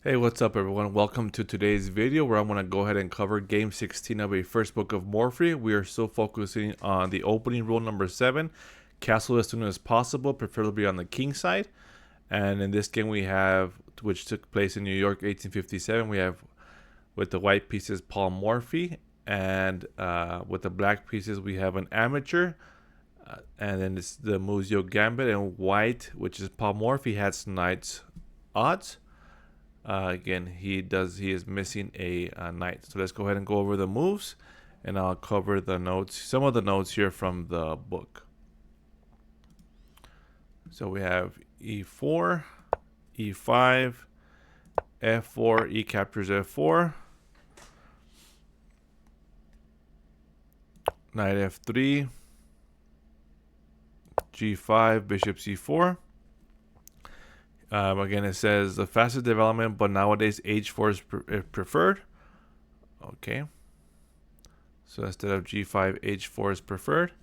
Hey, what's up everyone? Welcome to today's video where I'm going to go ahead and cover game 16 of a First Book of Morphy. We are still focusing on the opening rule number 7, castle as soon as possible, preferably on the Kingside. And in this game we have, which took place in New York 1857, we have with the white pieces Paul Morphy, and with the black pieces we have an amateur. And then it's the Muzio Gambit, and white, which is Paul Morphy, has knights odds. Again, he is missing a knight. So let's go ahead and go over the moves, and I'll cover the notes, some of the notes here from the book. So we have e4, e5, f4, e captures f4, knight f3, g5, bishop c4. Again, it says the fastest development, but nowadays h4 is preferred. Okay. So instead of g5, h4 is preferred.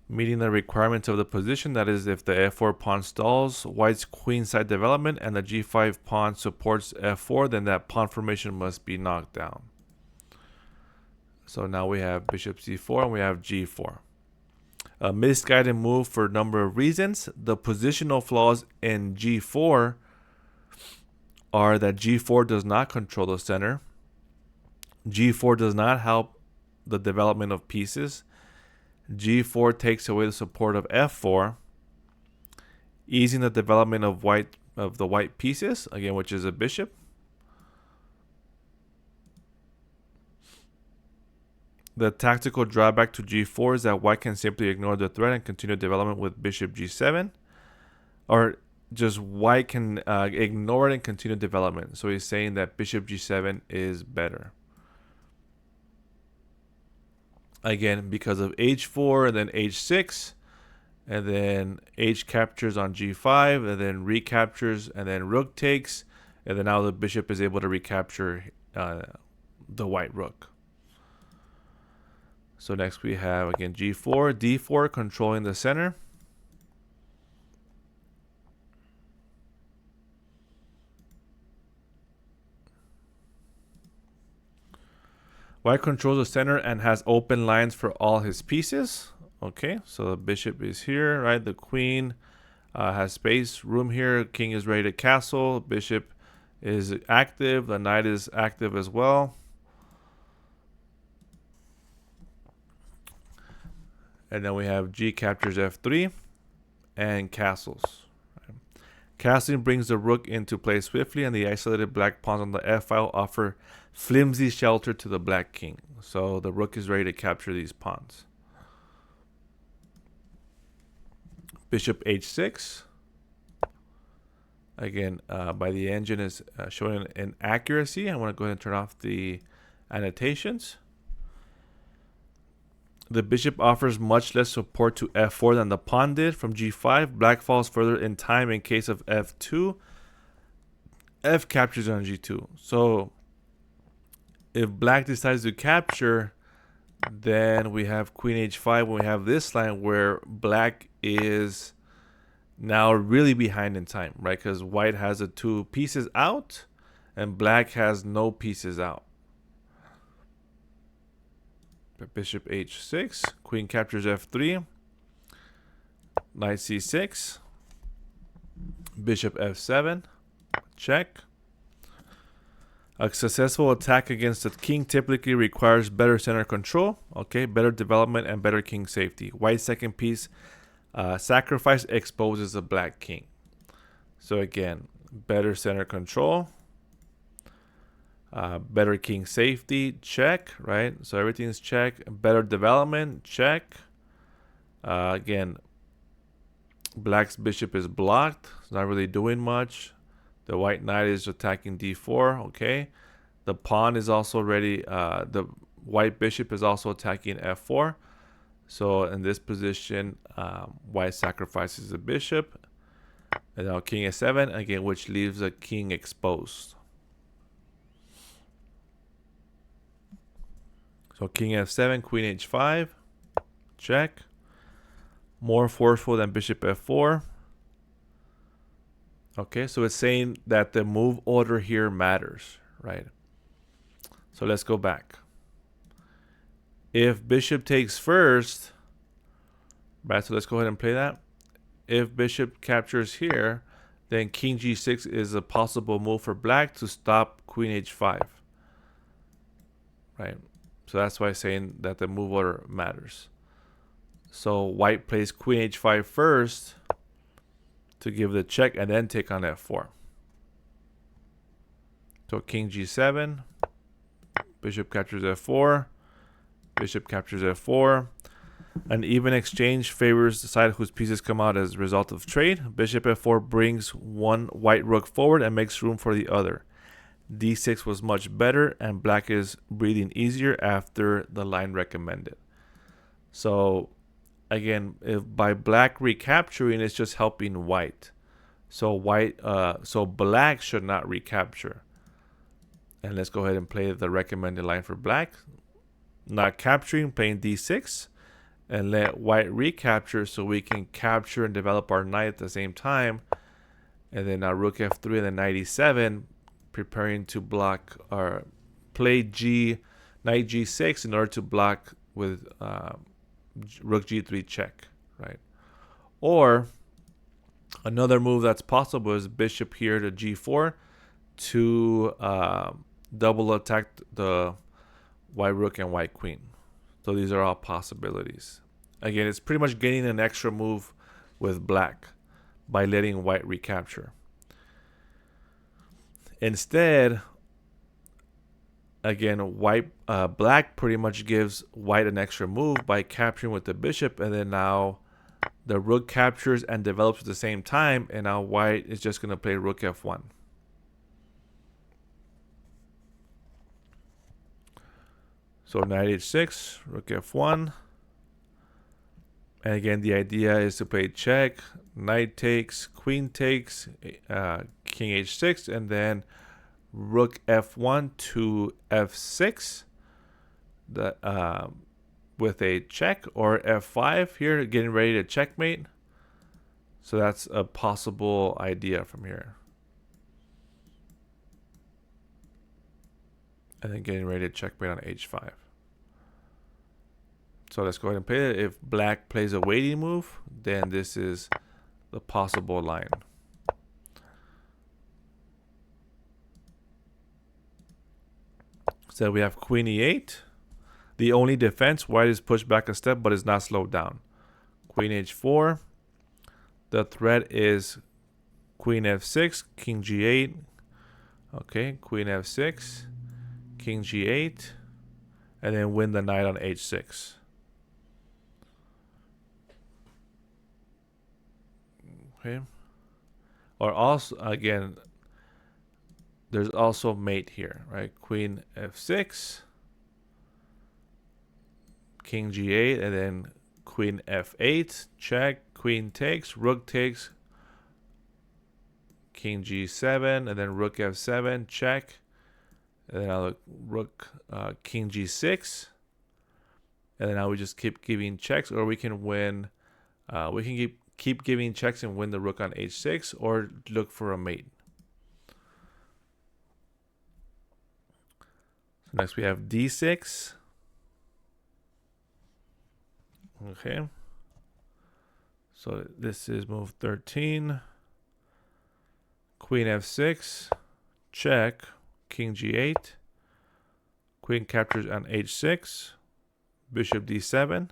Meeting the requirements of the position, that is, if the f4 pawn stalls white's queenside development and the g5 pawn supports f4, then that pawn formation must be knocked down. So now we have bishop c4 and we have g4. A misguided move for a number of reasons. The positional flaws in g4 are that g4 does not control the center. g4 does not help the development of pieces. g4 takes away the support of f4, easing the development of the white pieces, again, which is a bishop. The tactical drawback to g4 is that white can simply ignore the threat and continue development with bishop g7, or just white can ignore it and continue development. So he's saying that bishop g7 is better. Again, because of h4 and then h6, and then h captures on g5, and then recaptures, and then rook takes, and then now the bishop is able to recapture the white rook. So next we have, again, g4, d4, controlling the center. White controls the center and has open lines for all his pieces. Okay, so the bishop is here, right? The queen has space, room here. King is ready to castle. Bishop is active. The knight is active as well. And then we have g captures f3 and castles. Castling brings the rook into play swiftly, and the isolated black pawns on the f-file offer flimsy shelter to the black king. So the rook is ready to capture these pawns. Bishop h6. Again, by the engine is showing an accuracy. I want to go ahead and turn off the annotations. The bishop offers much less support to f4 than the pawn did from g5. Black falls further in time in case of f2. F captures on g2. So if black decides to capture, then we have queen h5. We have this line where black is now really behind in time, right? Because white has the two pieces out and black has no pieces out. Bishop h6, queen captures f3, knight c6, bishop f7, check. A successful attack against the king typically requires better center control, okay, better development, and better king safety. White's second piece sacrifice exposes the black king. So again, better center control, better king safety, check, right? So everything's check. Better development, check. Again, black's bishop is blocked. It's not really doing much. The white knight is attacking d4, okay. The pawn is also ready. The white bishop is also attacking f4. So in this position, white sacrifices the bishop. And now king f7, again, which leaves the king exposed. So king f7, queen h5, check. More forceful than bishop f4. Okay, so it's saying that the move order here matters, right? So let's go back. If bishop takes first, right, so let's go ahead and play that. If bishop captures here, then king g6 is a possible move for black to stop queen h5, right? So that's why I'm saying that the move order matters. So white plays queen h5 first to give the check and then take on f4. So king g7, bishop captures f4, bishop captures f4. An even exchange favors the side whose pieces come out as a result of trade. Bishop f4 brings one white rook forward and makes room for the other. d6 was much better, and black is breathing easier after the line recommended. So again, if by black recapturing, it's just helping white. So black should not recapture. And let's go ahead and play the recommended line for black. Not capturing, playing d6, and let white recapture so we can capture and develop our knight at the same time. And then now rook f3 and then knight e7, preparing to block or play knight g6 in order to block with rook g3 check, right? Or another move that's possible is bishop here to g4 to double attack the white rook and white queen. So these are all possibilities. Again, it's pretty much getting an extra move with black by letting white recapture. Instead, again, black pretty much gives white an extra move by capturing with the bishop, and then now the rook captures and develops at the same time, and now white is just going to play rook f1. So knight h6, rook f1. And again, the idea is to play check, knight takes, queen takes, king h6, and then rook f1 to f6 with a check, or f5 here, getting ready to checkmate. So that's a possible idea from here. And then getting ready to checkmate on h5. So let's go ahead and play it. If black plays a waiting move, then this is the possible line. So we have queen e8. The only defense, white is pushed back a step but is not slowed down. Queen h4. The threat is queen f6, king g8. Okay, queen f6, king g8, and then win the knight on h6. Okay. Or also, again, there's also mate here, right? Queen f6, king g8, and then queen f8, check, queen takes, rook takes, king g7, and then rook f7, check, and then now rook king g6, and then now we just keep giving checks, or we can win. We can keep giving checks and win the rook on h6, or look for a mate. So next we have d6. Okay. So this is move 13. Queen f6, check, king g8, queen captures on h6, bishop d7.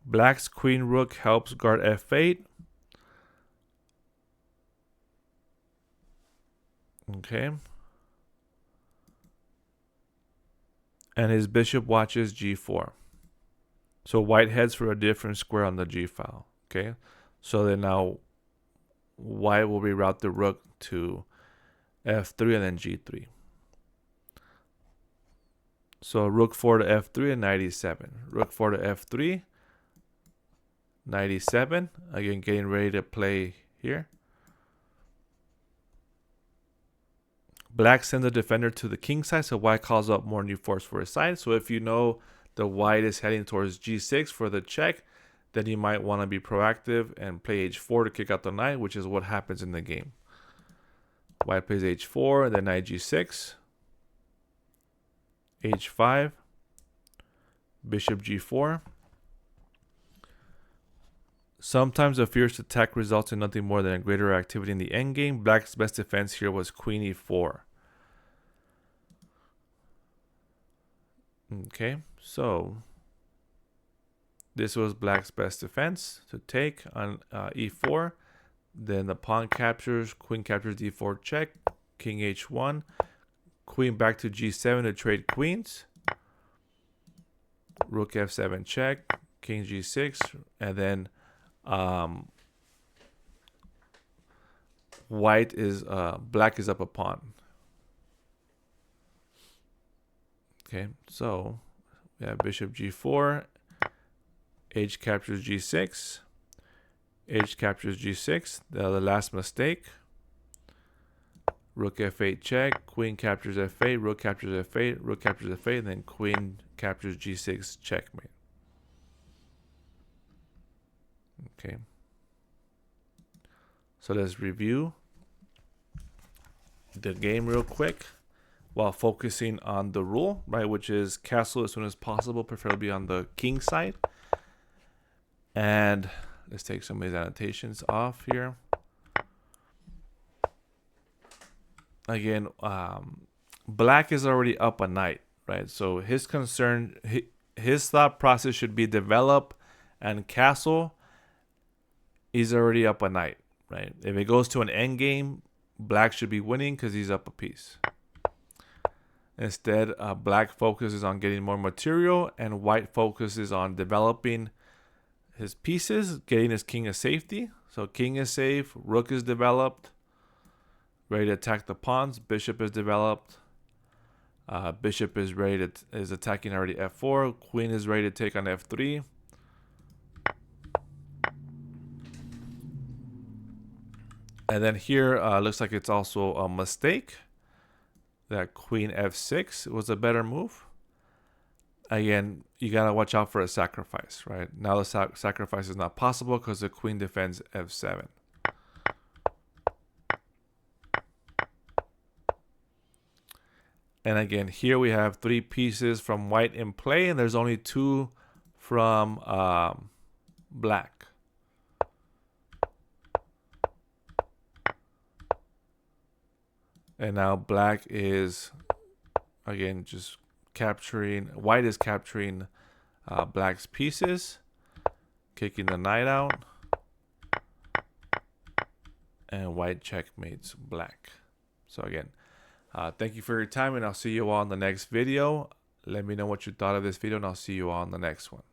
Black's queen rook helps guard f8. Okay. And his bishop watches g4. So white heads for a different square on the g file. Okay. So then now white will reroute the rook to f3 and then g3. So rook 4 to f3 and knight e7. Rook 4 to f3. Knight e7. Again, getting ready to play here. Black sends the defender to the king side, so white calls up more new force for his side. So if you know the white is heading towards g6 for the check, then you might want to be proactive and play h4 to kick out the knight, which is what happens in the game. White plays h4, then knight g6, h5, bishop g4. Sometimes a fierce attack results in nothing more than a greater activity in the endgame. Black's best defense here was queen e4. Okay, so this was black's best defense to take on e4. Then the pawn captures, queen captures d4 check, king h1, queen back to g7 to trade queens, rook f7 check, king g6, and then black is up a pawn. Okay, so we have bishop g4, h captures g6, h captures g6, the last mistake. Rook f8 check, queen captures f8, rook captures f8, rook captures f8, and then queen captures g6 checkmate. Okay. So let's review the game real quick while focusing on the rule, right, which is castle as soon as possible, preferably on the king side. And let's take some of these annotations off here. Again, black is already up a knight, right? So his concern, his thought process should be develop and castle. He's already up a knight, right? If it goes to an endgame, black should be winning because he's up a piece. Instead, black focuses on getting more material and white focuses on developing his pieces, getting his king a safety. So king is safe, rook is developed, ready to attack the pawns, bishop is developed, bishop is is attacking already f4, queen is ready to take on f3. And then here looks like it's also a mistake that queen f6 was a better move. Again, you gotta watch out for a sacrifice, right? Now the sacrifice is not possible because the queen defends f7. And again, here we have 3 pieces from white in play, and there's only 2 from black. And now black is, again, just capturing, white is capturing black's pieces, kicking the knight out, and white checkmates black. So again, thank you for your time, and I'll see you all in the next video. Let me know what you thought of this video, and I'll see you all in the next one.